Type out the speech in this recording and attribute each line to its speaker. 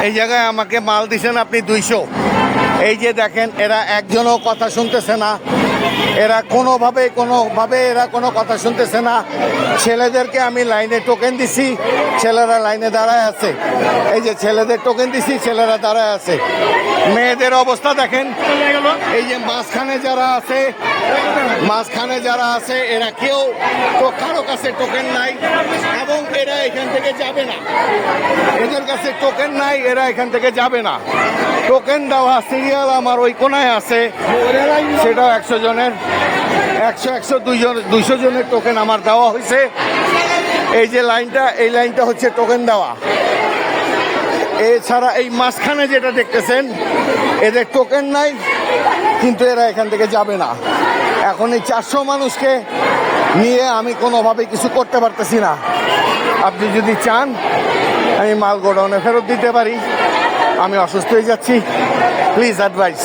Speaker 1: এই জায়গায় আমাকে মাল দিছেন আপনি 200। এই যে দেখেন এরা একজনও কথা শুনতেছে না, এরা কোনোভাবে এরা কোনো কথা শুনতেছে না। ছেলেদেরকে আমি লাইনে টোকেন দিছি, ছেলেরা লাইনে দাঁড়ায় আছে। এই যে ছেলেদের টোকেন দিছি, ছেলেরা দাঁড়ায় আছে। মেয়েদের অবস্থা দেখেন, এই যে মাঝখানে যারা আছে এরা কেউ তো কারো কাছে টোকেন নাই এবং এরা এখান থেকে যাবে না। এদের কাছে টোকেন নাই, এরা এখান থেকে যাবে না। টোকেন দেওয়া সিরিয়াল আমার ওই কোনায় আছে, সেটাও 100 জনের, 200 জনের টোকেন আমার দেওয়া হয়েছে। এই যে এই লাইনটা হচ্ছে টোকেন দেওয়া। এছাড়া এই মাঝখানে যেটা দেখতেছেন এদের টোকেন নাই, কিন্তু এরা এখান থেকে যাবে না। এখন এই 400 মানুষকে নিয়ে আমি কোনোভাবে কিছু করতে পারতেছি না। আপনি যদি চান আমি মাল গোডাউনে ফেরত দিতে পারি। আমি অসুস্থ হয়ে যাচ্ছি, প্লিজ অ্যাডভাইস।